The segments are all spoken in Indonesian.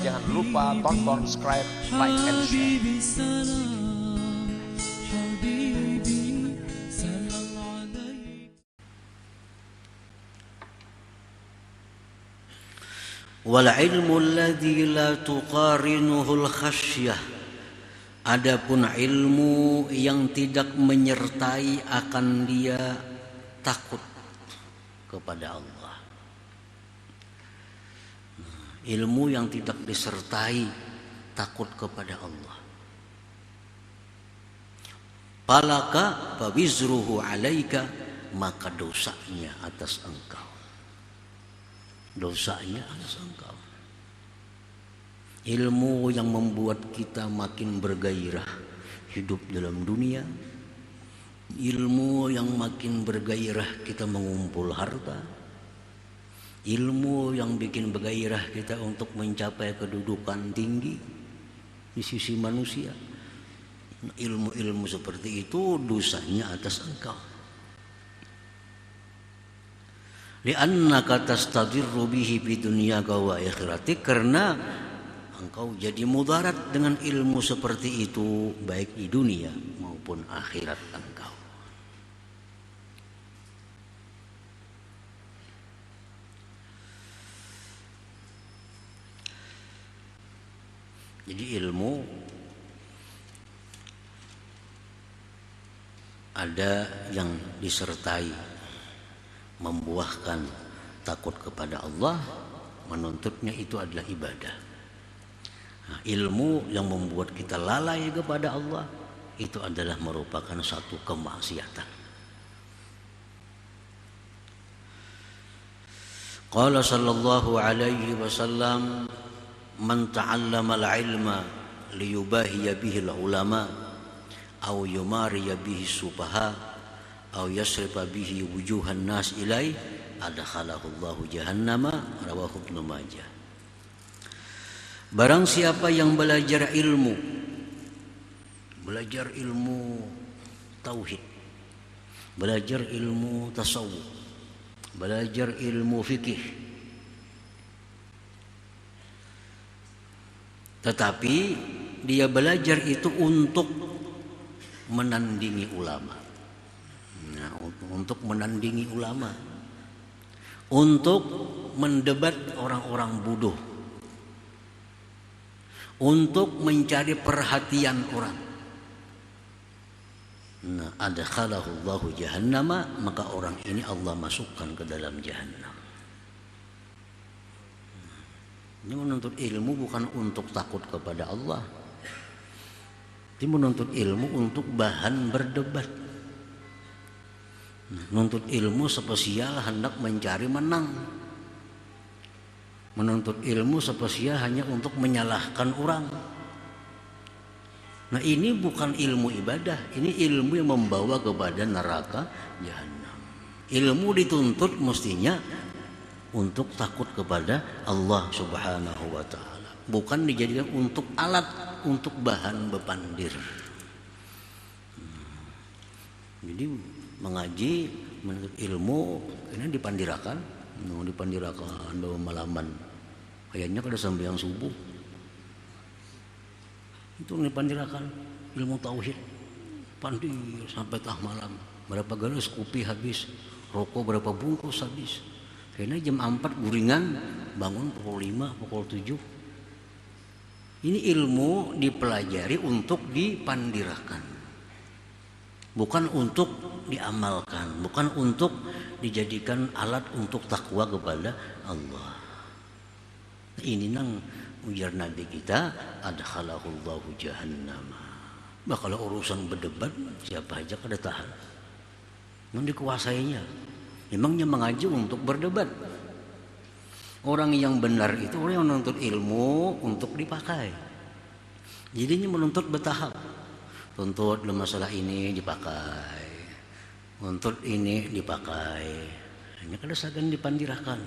Jangan lupa tonton, subscribe, like, and share. Wal ilmu alladhi la tuqarinuhul khasyah, adapun ilmu yang tidak menyertai akan dia takut kepada Allah. Ilmu yang tidak disertai takut kepada Allah. Palaka fawizruhu alaika, maka dosanya atas engkau. Dosanya atas engkau. Ilmu yang membuat kita makin bergairah hidup dalam dunia, ilmu yang makin bergairah kita mengumpul harta, ilmu yang bikin bergairah kita untuk mencapai kedudukan tinggi di sisi manusia. Ilmu-ilmu seperti itu dosanya atas engkau. Li'annaka tastadirru bihi fi dunyaka wa akhiratik, karena engkau jadi mudarat dengan ilmu seperti itu baik di dunia maupun akhirat engkau. Jadi ilmu ada yang disertai membuahkan takut kepada Allah, menuntutnya itu adalah ibadah. Nah, ilmu yang membuat kita lalai kepada Allah itu adalah merupakan satu kemaksiatan. Qala sallallahu alaihi wasallam, man ta'allama al-ilma liyubahiya bihi al-ulama aw yumariya bihi sufaha aw yasrifa bihi wujuhan nas ilai adkhalahu Allahu jahannama, rawahu Ibnu Majah. Barang siapa yang belajar ilmu tauhid, belajar ilmu tasawuf, belajar ilmu fikih, tetapi dia belajar itu untuk menandingi ulama. Nah, untuk menandingi ulama, untuk mendebat orang-orang bodoh, untuk mencari perhatian orang. Nah, adkhalahu Allahu jahannama, maka orang ini Allah masukkan ke dalam jahannam. Ini menuntut ilmu bukan untuk takut kepada Allah. Ini menuntut ilmu untuk bahan berdebat. Menuntut ilmu spesial hendak mencari menang. Menuntut ilmu spesial hanya untuk menyalahkan orang. Nah, ini bukan ilmu ibadah, ini ilmu yang membawa kepada neraka jahanam. Ilmu dituntut mestinya untuk takut kepada Allah Subhanahu wa ta'ala, bukan dijadikan untuk alat, untuk bahan bepandir. Jadi mengaji, menuntut ilmu ini dipandirakan bawa malaman. Kayaknya kada sembahyang subuh. Itu dipandirakan ilmu tauhid. Pandir sampai tah malam. Berapa gelas kopi habis, rokok berapa bungkus habis. Kayaknya jam 4 guringan, bangun pukul 5, pukul 7. Ini ilmu dipelajari untuk dipandirakan, bukan untuk diamalkan, bukan untuk dijadikan alat untuk takwa kepada Allah. Ini nang ujar Nabi kita, adkhalahullahu jahannama. Bah, kalau urusan berdebat siapa aja kada tahan, memang dikuasainya. Memangnya mengaji untuk berdebat. Orang yang benar itu orang yang menuntut ilmu untuk dipakai. Jadinya menuntut bertahap. Tuntut dalam masalah ini dipakai, tuntut ini dipakai. Hanya kada sagan dipandirakan.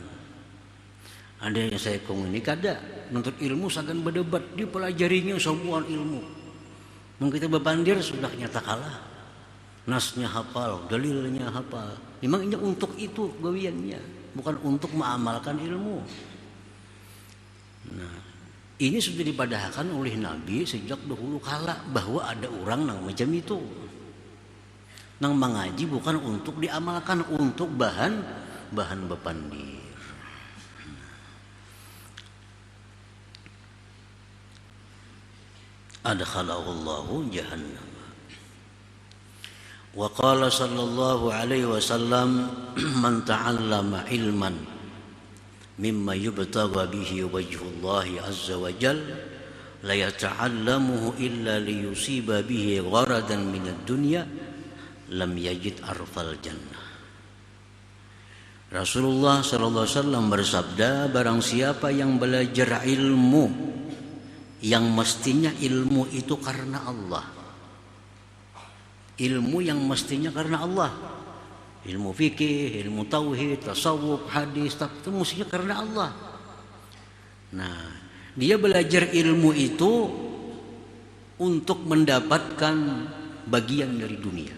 Ada yang saya ini kada menuntut ilmu sagan berdebat, dipelajarinya semua ilmu. Mungkin kita berpandir sudah nyata kalah. Nasnya hafal, dalilnya hafal. Memang ini untuk itu gawiannya, bukan untuk mengamalkan ilmu. Nah, ini sudah dipadahkan oleh Nabi sejak dahulu kala bahwa ada orang nang macam itu. Nang mengaji bukan untuk diamalkan, untuk bahan bepandir. Adkhalahullahu jahannam. Wa qala sallallahu alaihi wasallam man ta'allama ilman mimma yubtagha bihi wajhullahi azza wa jalla la yata'allamuhu illa liyusiba bihi gharadan minad dunya lam yajid arfal jannah. Rasulullah sallallahu alaihi wasallam bersabda, barang siapa yang belajar ilmu yang mestinya ilmu itu karena Allah, ilmu yang mestinya karena Allah, ilmu fikih, ilmu tauhid, tasawuf, hadis, itu mestinya karena Allah. Nah, dia belajar ilmu itu untuk mendapatkan bagian dari dunia.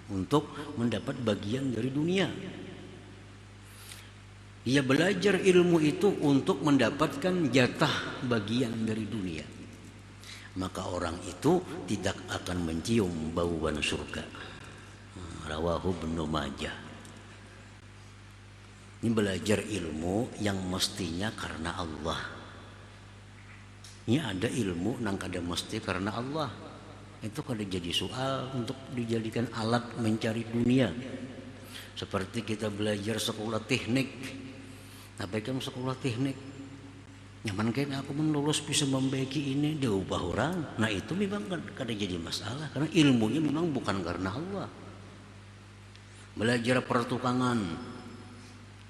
Untuk mendapat bagian dari dunia. Dia belajar ilmu itu untuk mendapatkan jatah bagian dari dunia. Maka orang itu tidak akan mencium bauan surga. Rawahu Ibnu Majah. Ini belajar ilmu yang mestinya karena Allah. Ini ada ilmu nang kada mesti karena Allah. Itu kada jadi soal untuk dijadikan alat mencari dunia. Seperti kita belajar sekolah teknik. Apa kan sekolah teknik? Nyaman kan aku lulus bisa membaiki ini, dia ubah orang. Nah itu memang kada jadi masalah karena ilmunya memang bukan karena Allah. Belajar pertukangan.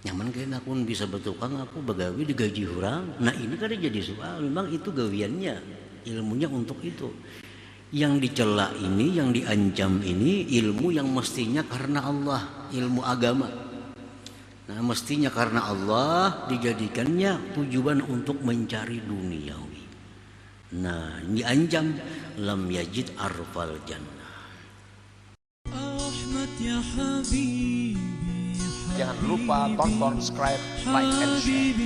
Nyaman kan aku bisa bertukang, aku begawi digaji orang. Nah ini kada jadi soal, memang itu gawiannya. Ilmunya untuk itu. Yang dicela ini, yang diancam ini ilmu yang mestinya karena Allah, ilmu agama. Nah mestinya karena Allah dijadikannya tujuan untuk mencari duniawi. Nah diancam lam yajid arfal jannah. Jangan lupa tonton, subscribe, like, and share.